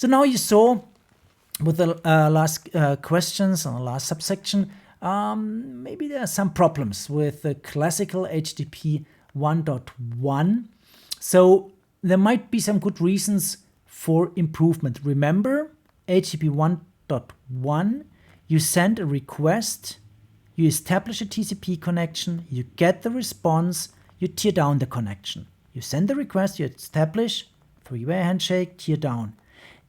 So now you saw with the last questions on the last subsection, maybe there are some problems with the classical HTTP 1.1. So there might be some good reasons for improvement. Remember, HTTP 1.1, you send a request, you establish a TCP connection, you get the response, you tear down the connection. You send the request, you establish, three-way handshake, tear down.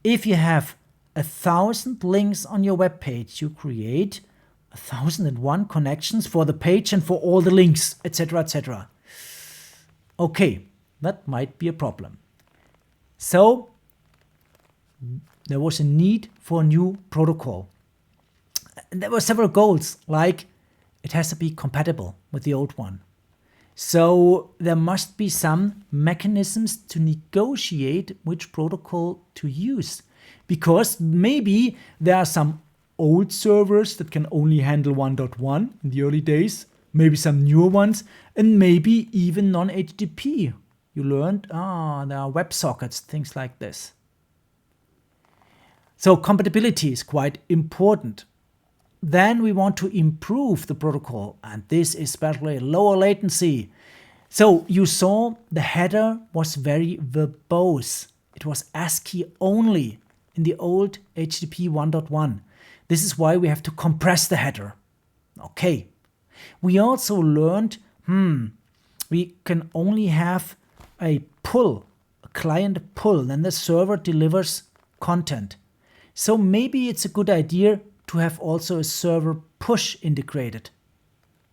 If you have 1,000 links on your web page, you create 1,001 connections for the page and for all the links, etc., etc. Okay, that might be a problem. So there was a need for a new protocol. And there were several goals, like it has to be compatible with the old one. So there must be some mechanisms to negotiate which protocol to use, because maybe there are some old servers that can only handle 1.1 in the early days, maybe some newer ones, and maybe even non-HTTP. You learned, there are WebSockets, things like this. So compatibility is quite important. Then we want to improve the protocol, and this is especially lower latency. So you saw the header was very verbose. It was ASCII only in the old HTTP 1.1. This is why we have to compress the header. Okay. We also learned, we can only have a pull, a client pull, then the server delivers content. So maybe it's a good idea to have also a server push integrated.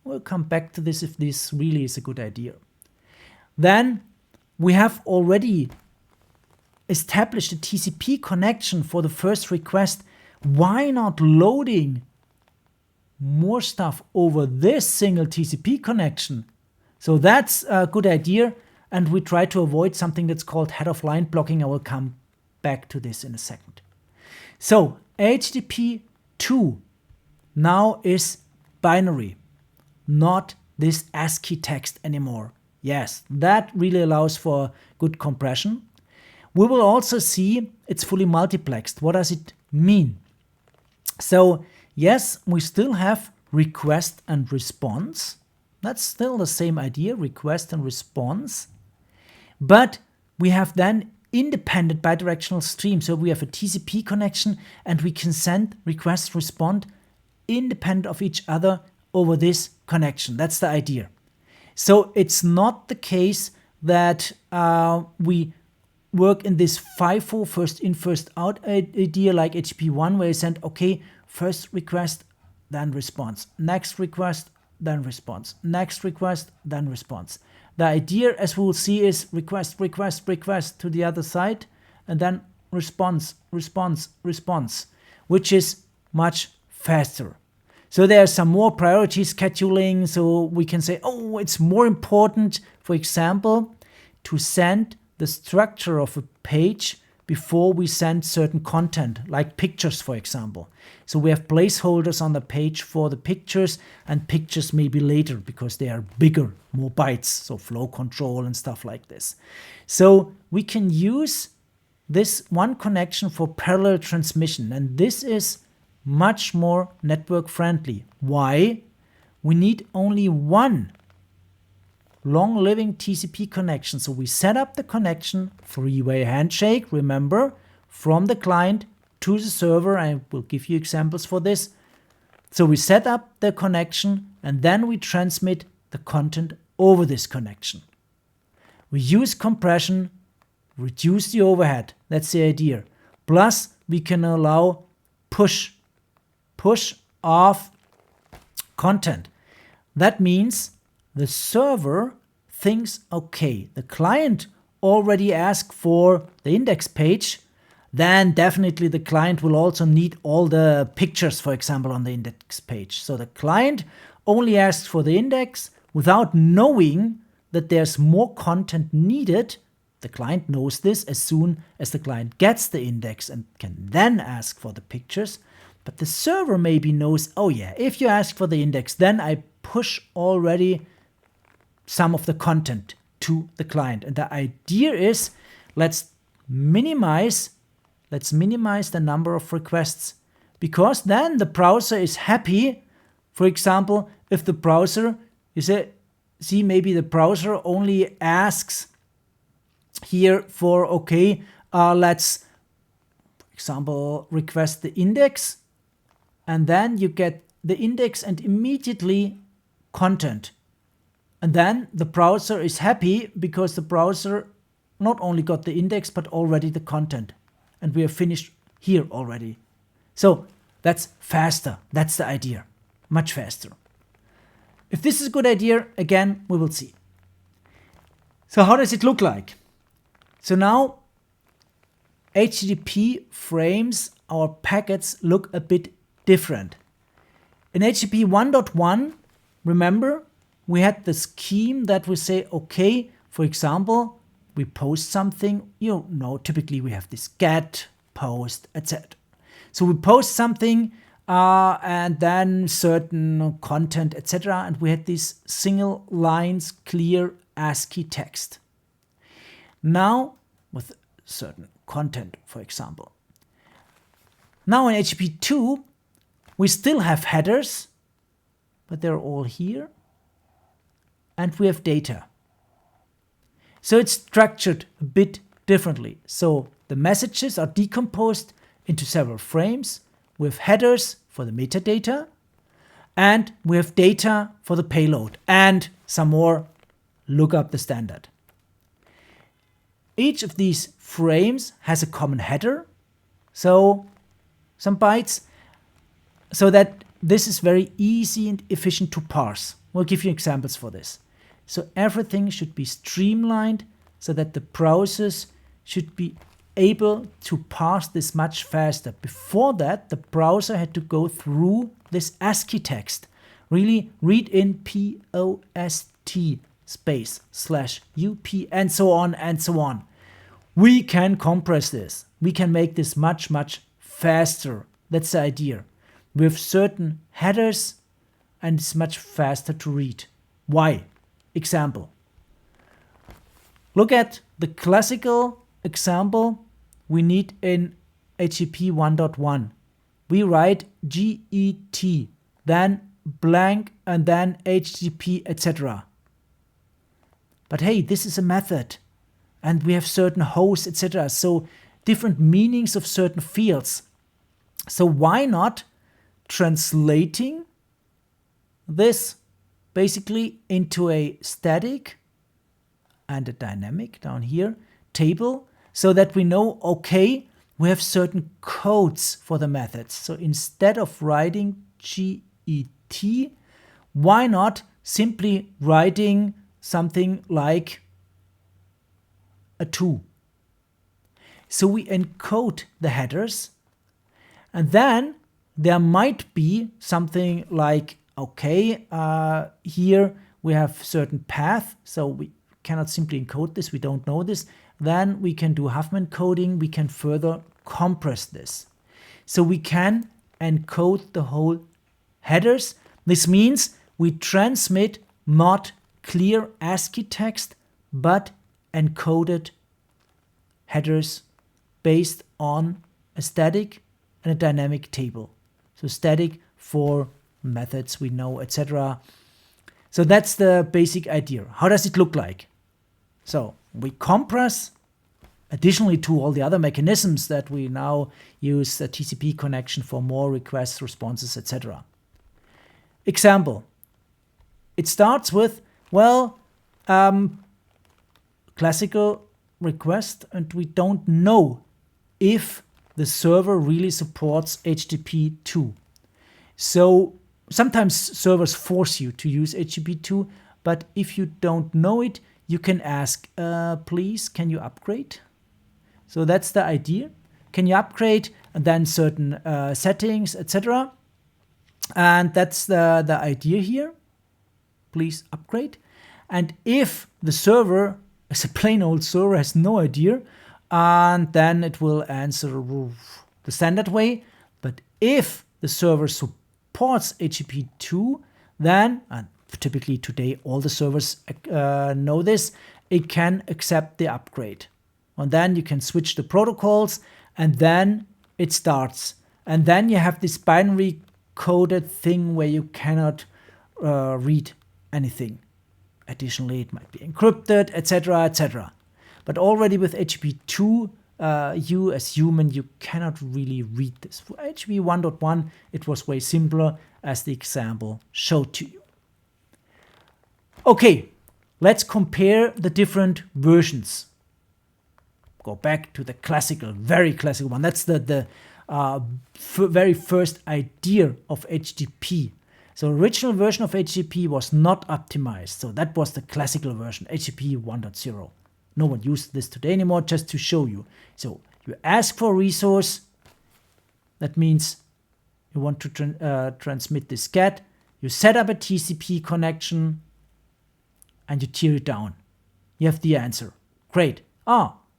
We'll come back to this if this really is a good idea. Then we have already established a TCP connection for the first request. Why not loading more stuff over this single TCP connection? So that's a good idea, and we try to avoid something that's called head-of-line blocking. I will come back to this in a second. So HTTP 2 now is binary, not this ASCII text anymore. Yes, that really allows for good compression. We will also see it's fully multiplexed. What does it mean? So yes, we still have request and response. That's still the same idea, request and response. But we have then independent bidirectional stream. So we have a TCP connection and we can send request, respond independent of each other over this connection. That's the idea. So it's not the case that we work in this FIFO, first in, first out idea like HTTP 1, where you send, okay, first request, then response, next request, then response, next request, then response. The idea, as we will see, is request, request, request to the other side, and then response, response, response, which is much faster. So there are some more priority scheduling, so we can say, oh, it's more important, for example, to send the structure of a page before we send certain content, like pictures, for example. So we have placeholders on the page for the pictures, and pictures maybe later because they are bigger, more bytes, so flow control and stuff like this. So we can use this one connection for parallel transmission, and this is much more network friendly. Why? We need only one long-living TCP connection. So we set up the connection, three-way handshake, remember, from the client to the server. I will give you examples for this. So we set up the connection and then we transmit the content over this connection. We use compression, reduce the overhead. That's the idea. Plus, we can allow push off content. That means the server thinks, okay, the client already asked for the index page, then definitely the client will also need all the pictures, for example, on the index page. So the client only asks for the index without knowing that there's more content needed. The client knows this as soon as the client gets the index and can then ask for the pictures. But the server maybe knows, oh yeah, if you ask for the index, then I push already some of the content to the client. And the idea is, let's minimize let's minimize the number of requests, because then the browser is happy. For example, if the browser, see maybe the browser only asks here for, okay, let's, for example, request the index, and then you get the index and immediately content. And then the browser is happy because the browser not only got the index, but already the content. And we are finished here already. So that's faster. That's the idea. Much faster. If this is a good idea, again, we will see. So how does it look like? So now HTTP frames, our packets look a bit different. In HTTP 1.1, remember, we had the scheme that we say, okay, for example, we post something, typically we have this get, post, etc. So we post something and then certain content, etc. And we had these single lines, clear ASCII text. Now, with certain content, for example. Now in HTTP 2, we still have headers, but they're all here. And we have data. So it's structured a bit differently. So the messages are decomposed into several frames. We have headers for the metadata, and we have data for the payload, and some more lookup the standard. Each of these frames has a common header, so some bytes, so that this is very easy and efficient to parse. We'll give you examples for this. So everything should be streamlined so that the browsers should be able to parse this much faster. Before that, the browser had to go through this ASCII text, really read in POST space /UP and so on and so on. We can compress this. We can make this much, much faster. That's the idea. We have certain headers and it's much faster to read. Why? Example. Look at the classical example we need in HTTP 1.1. We write GET, then blank, and then HTTP, etc. But hey, this is a method, and we have certain hosts, etc. So different meanings of certain fields. So why not translating this basically into a static and a dynamic down here table, so that we know, okay, we have certain codes for the methods. So instead of writing GET, why not simply writing something like a 2? So we encode the headers, and then there might be something like, okay, here we have certain path, so we cannot simply encode this, we don't know this. Then we can do Huffman coding, we can further compress this. So we can encode the whole headers. This means we transmit not clear ASCII text, but encoded headers based on a static and a dynamic table. So static for methods we know, etc. So that's the basic idea. How does it look like? So we compress, additionally to all the other mechanisms that we now use, a TCP connection for more requests, responses, etc. Example. It starts with, well, classical request, and we don't know if the server really supports HTTP 2. So sometimes servers force you to use HTTP 2, but if you don't know it, you can ask, please, can you upgrade? So that's the idea. Can you upgrade? And then certain settings, etc. And that's the idea here. Please upgrade. And if the server, as a plain old server, has no idea, and then it will answer the standard way. But if the server supports HTTP 2, then, and typically today all the servers know this, it can accept the upgrade. And then you can switch the protocols, and then it starts. And then you have this binary coded thing where you cannot read anything. Additionally, it might be encrypted, etc., etc. But already with HTTP2, you as human, you cannot really read this. For HTTP 1.1, it was way simpler, as the example showed to you. Okay, let's compare the different versions. Go back to the classical, very classical one. That's the very first idea of HTTP. So original version of HTTP was not optimized. So that was the classical version, HTTP 1.0. No one uses this today anymore, just to show you. So you ask for a resource. That means you want to transmit this GET. You set up a TCP connection and you tear it down. You have the answer. Great.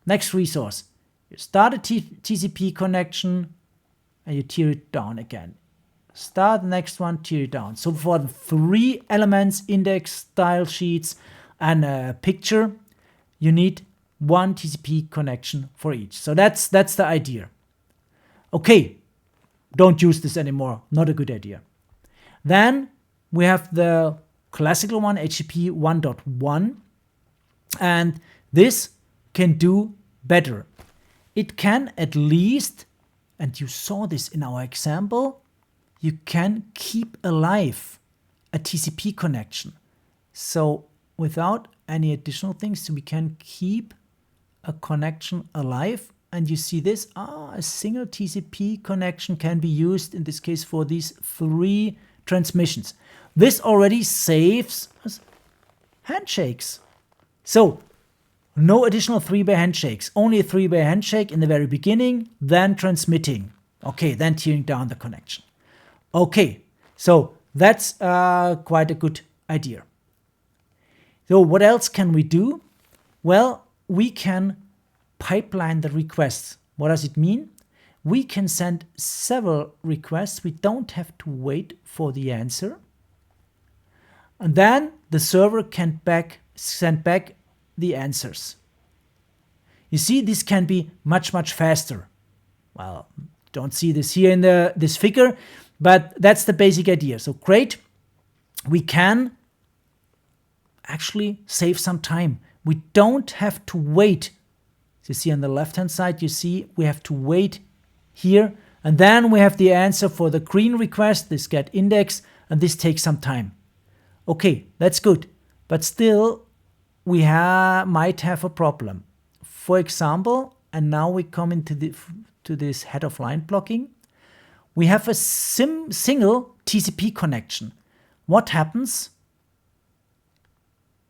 Next resource. You start a TCP connection and you tear it down again. Start the next one, tear it down. So for the 3 elements, index, style sheets, and a picture, you need 1 TCP connection for each. So that's the idea. Okay, don't use this anymore. Not a good idea. Then we have the classical one, HTTP 1.1, and this can do better. It can at least, and you saw this in our example, you can keep alive a TCP connection. So without any additional things, we can keep a connection alive. And you see this, a single TCP connection can be used in this case for these 3 transmissions. This already saves us handshakes. So no additional 3-way handshakes, only a 3-way handshake in the very beginning, then transmitting. Okay, then tearing down the connection. Okay, so that's quite a good idea. So what else can we do? Well, we can pipeline the requests. What does it mean? We can send several requests. We don't have to wait for the answer. And then the server can send back the answers. You see, this can be much, much faster. Well, don't see this here in this figure, but that's the basic idea. So great, we can actually save some time. We don't have to wait. So you see on the left-hand side, you see we have to wait here, and then we have the answer for the green request, this get index, and this takes some time. Okay, that's good, but still we might have a problem. For example, and now we come into this head of line blocking. We have a single TCP connection. What happens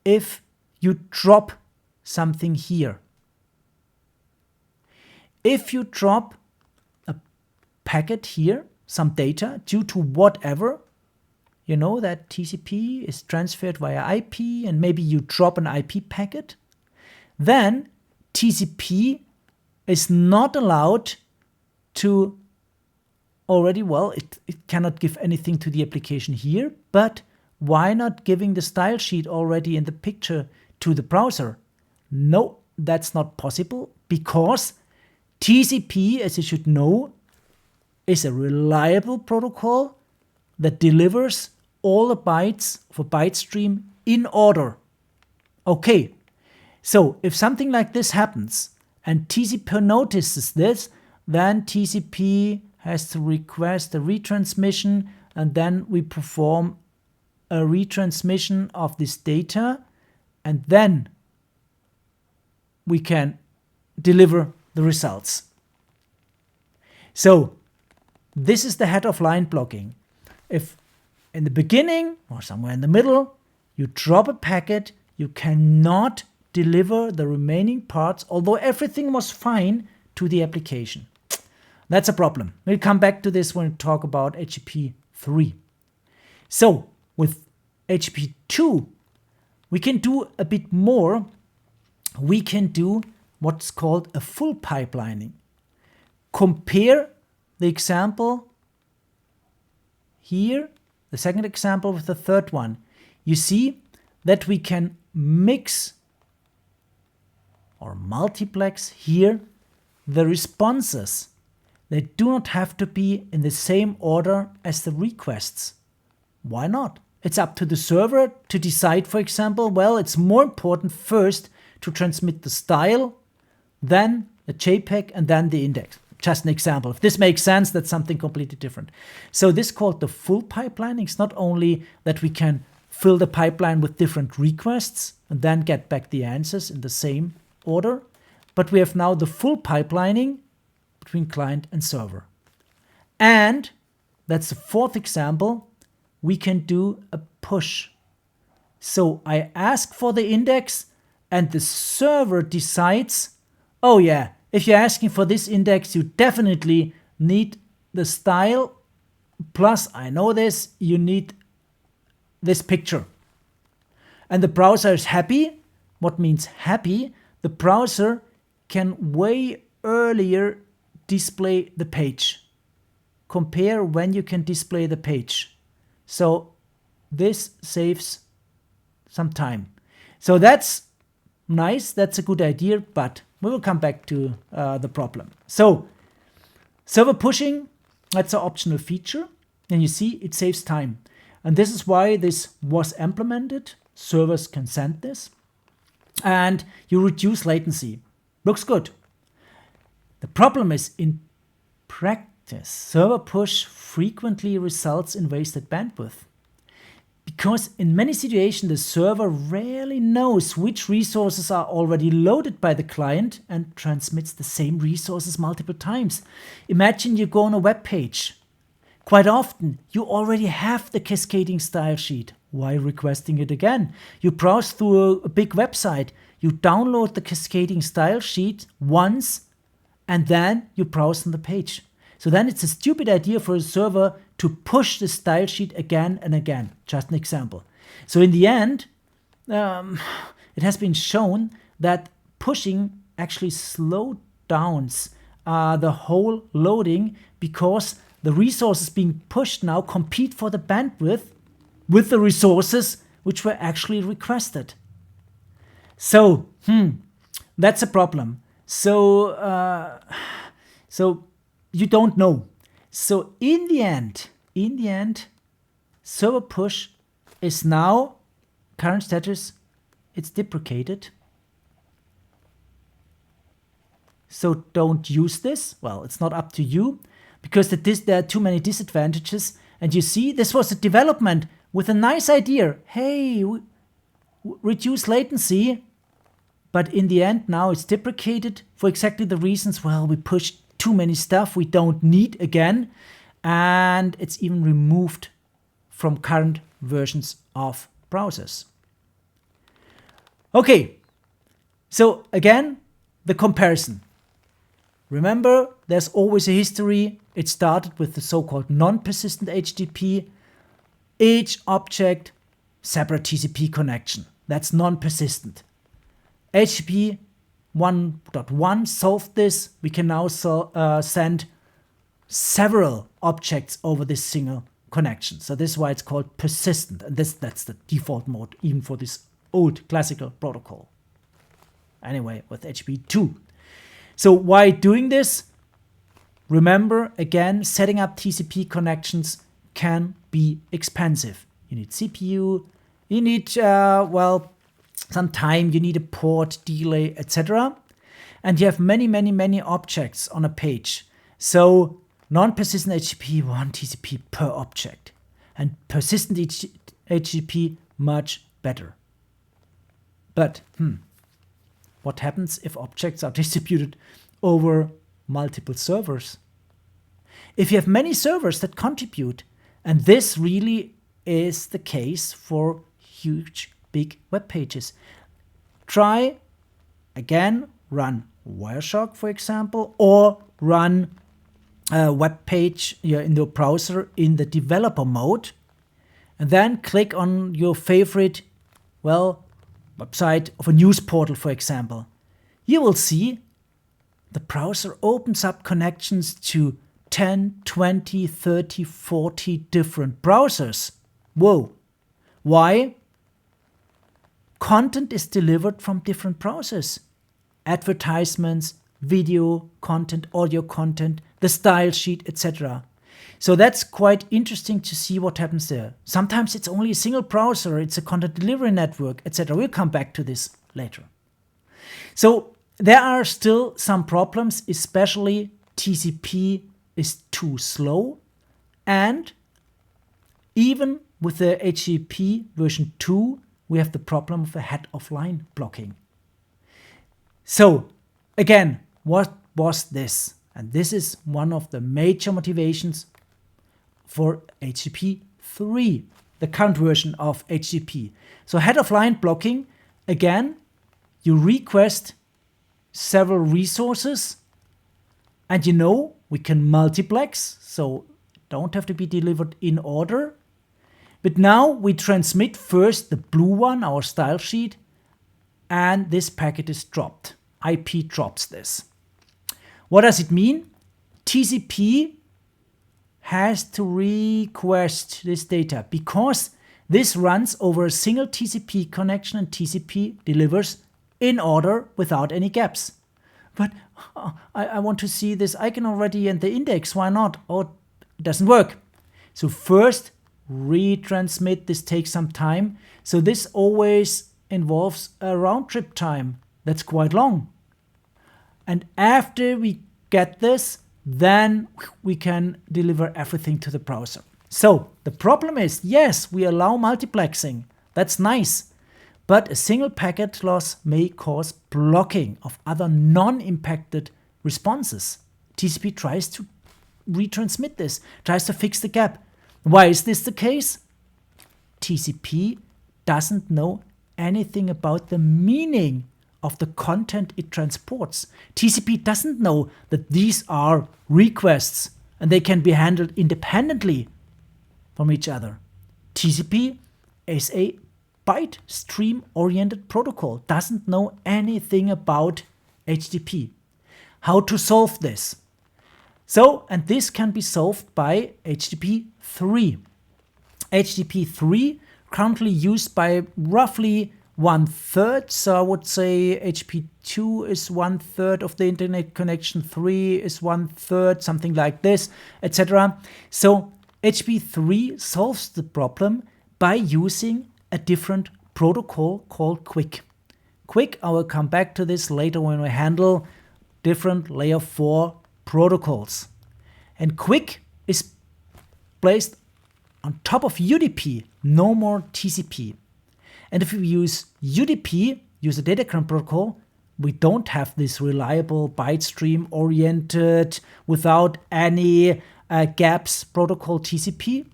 if you drop something here? If you drop a packet here, some data, due to whatever, you know that TCP is transferred via IP, and maybe you drop an IP packet, then TCP is not allowed to already, well, it cannot give anything to the application here, but why not giving the style sheet already in the picture to the browser? No, that's not possible, because TCP, as you should know, is a reliable protocol that delivers all the bytes of a byte stream in order. Okay, so if something like this happens and TCP notices this, then TCP has to request a retransmission, and then we perform a retransmission of this data, and then we can deliver the results. So this is the head of line blocking. If in the beginning or somewhere in the middle you drop a packet, you cannot deliver the remaining parts, although everything was fine, to the application. That's a problem. We'll come back to this when we talk about HTTP 3. So with HTTP 2, we can do a bit more. We can do what's called a full pipelining. Compare the example here, the second example, with the third one. You see that we can mix or multiplex here the responses, they do not have to be in the same order as the requests. Why not? It's up to the server to decide, for example, well, it's more important first to transmit the style, then the JPEG, and then the index. Just an example. If this makes sense, that's something completely different. So this is called the full pipelining. It's not only that we can fill the pipeline with different requests and then get back the answers in the same order, but we have now the full pipelining between client and server. And that's the fourth example. We can do a push. So I ask for the index and the server decides, oh yeah, if you're asking for this index, you definitely need the style. Plus, I know this, you need this picture. And the browser is happy. What means happy? The browser can way earlier display the page. Compare when you can display the page. So this saves some time. So that's nice, that's a good idea, but we will come back to the problem. So server pushing, that's an optional feature, and you see it saves time. And this is why this was implemented. Servers can send this, and you reduce latency. Looks good. The problem is in practice, server push frequently results in wasted bandwidth. Because in many situations, the server rarely knows which resources are already loaded by the client and transmits the same resources multiple times. Imagine you go on a web page. Quite often, you already have the cascading style sheet. Why requesting it again? You browse through a big website, you download the cascading style sheet once, and then you browse on the page. So then it's a stupid idea for a server to push the style sheet again and again. Just an example. So in the end, it has been shown that pushing actually slows down the whole loading, because the resources being pushed now compete for the bandwidth with the resources which were actually requested. So, that's a problem. So you don't know. So in the end, server push is now current status. It's deprecated. So don't use this. Well, it's not up to you, because there are too many disadvantages. And you see, this was a development with a nice idea. Hey, reduce latency. But in the end, now it's deprecated for exactly the reasons, well, we pushed too many stuff we don't need again, and it's even removed from current versions of browsers. Okay, so again, the comparison. Remember, there's always a history. It started with the so-called non-persistent HTTP. Each object, separate TCP connection. That's non-persistent. HTTP 1.1 solved this. We can now send several objects over this single connection. So this is why it's called persistent. And that's the default mode, even for this old classical protocol. Anyway, with HTTP 2. So why doing this? Remember, again, setting up TCP connections can be expensive. You need CPU, you need, some time, you need a port, delay, etc. And you have many objects on a page. So non-persistent HTTP, 1 TCP per object. And persistent HTTP, much better. But what happens if objects are distributed over multiple servers? If you have many servers that contribute, and this really is the case for huge, big web pages. Try, again, run Wireshark, for example, or run a web page in the browser in the developer mode, and then click on your favorite, website of a news portal, for example. You will see the browser opens up connections to 10, 20, 30, 40 different browsers. Whoa. Why? Content is delivered from different browsers. Advertisements, video content, audio content, the style sheet, etc. So that's quite interesting to see what happens there. Sometimes it's only a single browser, it's a content delivery network, etc. We'll come back to this later. So there are still some problems, especially TCP is too slow, and even with the HTTP version 2, we have the problem of the head of line blocking. So again, what was this? And this is one of the major motivations for HTTP 3, the current version of HTTP. So head of line blocking, again, you request several resources, and we can multiplex, so don't have to be delivered in order. But now we transmit first the blue one, our style sheet, and this packet is dropped. IP drops this. What does it mean? TCP has to request this data because this runs over a single TCP connection, and TCP delivers in order without any gaps. But I want to see this icon already and the index, why not? Oh, it doesn't work. So first, retransmit, this takes some time. So this always involves a round trip time that's quite long. And after we get this, then we can deliver everything to the browser. So the problem is, yes, we allow multiplexing. That's nice. But a single packet loss may cause blocking of other non-impacted responses. TCP tries to retransmit this, tries to fix the gap. Why is this the case? TCP doesn't know anything about the meaning of the content it transports. TCP doesn't know that these are requests and they can be handled independently from each other. TCP is a byte stream oriented protocol, doesn't know anything about HTTP. How to solve this? So, and this can be solved by HTTP 3. HTTP 3 currently used by roughly 1/3, so I would say HTTP 2 is 1/3 of the internet connection, 3 is 1/3, something like this, etc. So HTTP 3 solves the problem by using a different protocol called QUIC. QUIC, I will come back to this later when we handle different layer 4 protocols. And QUIC is placed on top of UDP, no more TCP. And if we use UDP, use a datagram protocol, we don't have this reliable byte stream oriented without any gaps protocol TCP.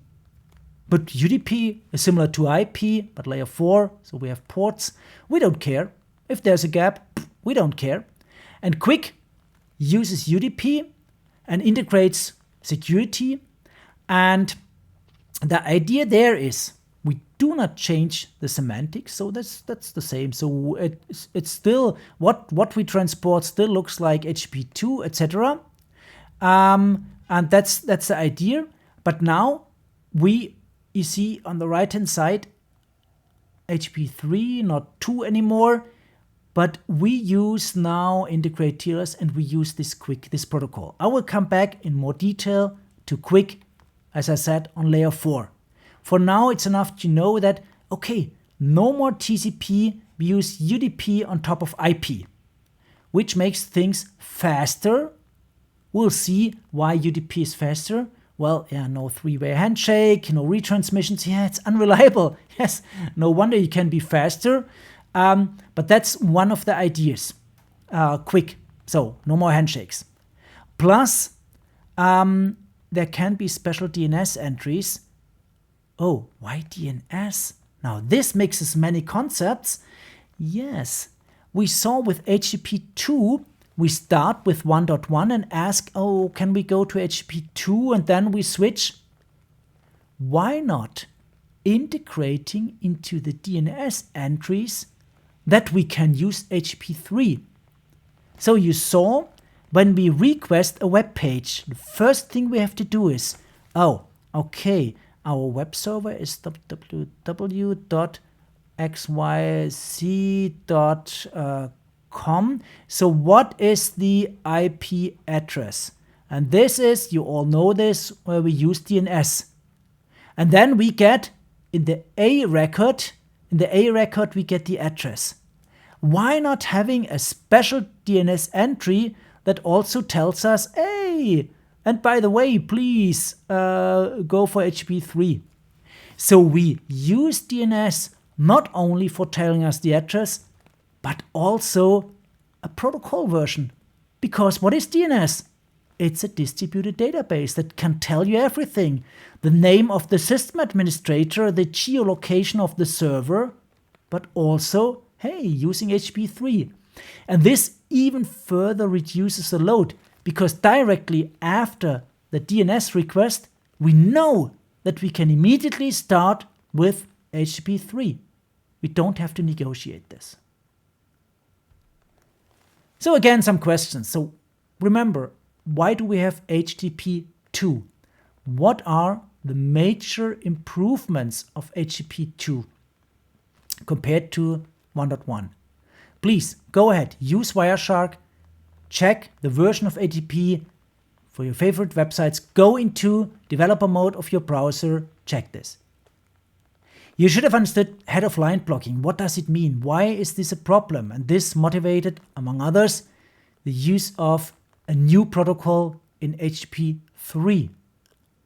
But UDP is similar to IP, but layer 4, so we have ports. We don't care. If there's a gap, we don't care. And QUIC uses UDP and integrates security. And the idea there is we do not change the semantics, so that's the same. So it's still what we transport still looks like HTTP 2, etc. And that's the idea. But now you see on the right hand side HTTP 3, not 2 anymore. But we use now integrate TLS and we use this QUIC, this protocol. I will come back in more detail to QUIC, as I said, on layer 4. For now, it's enough to know that, okay, no more TCP, we use UDP on top of IP, which makes things faster. We'll see why UDP is faster. Well, yeah, no three-way handshake, no retransmissions. Yeah, it's unreliable. Yes, no wonder you can be faster. But that's one of the ideas. QUIC, so no more handshakes. Plus, there can be special DNS entries. Oh, why DNS? Now this mixes many concepts. Yes, we saw with HTTP 2, we start with 1.1 and ask, oh, can we go to HTTP 2 and then we switch? Why not integrating into the DNS entries that we can use HTTP 3? So you saw when we request a web page, the first thing we have to do is, oh, okay, our web server is www.xyz. hp.com. So what is the IP address? And this is, you all know this, where we use DNS. And then we get in the A record we get the address. Why not having a special DNS entry that also tells us, hey, and by the way, please go for HTTP3. So we use DNS not only for telling us the address, but also a protocol version. Because what is DNS? It's a distributed database that can tell you everything. The name of the system administrator, the geolocation of the server, but also, hey, using HTTP3. And this even further reduces the load, because directly after the DNS request, we know that we can immediately start with HTTP3. We don't have to negotiate this. So again, some questions. So remember, why do we have HTTP2? What are the major improvements of HTTP2 compared to 1.1? Please go ahead, use Wireshark, check the version of HTTP for your favorite websites, go into developer mode of your browser, check this. You should have understood head-of-line blocking. What does it mean? Why is this a problem? And this motivated, among others, the use of a new protocol in HTTP3,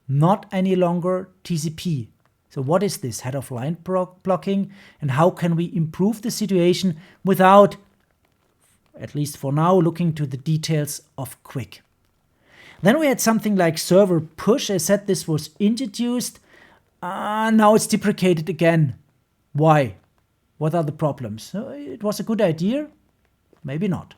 not any longer TCP. So what is this head-of-line blocking, and how can we improve the situation without, at least for now, looking to the details of Quick? Then we had something like server push. I said this was introduced. Now it's deprecated again. Why? What are the problems? It was a good idea? Maybe not.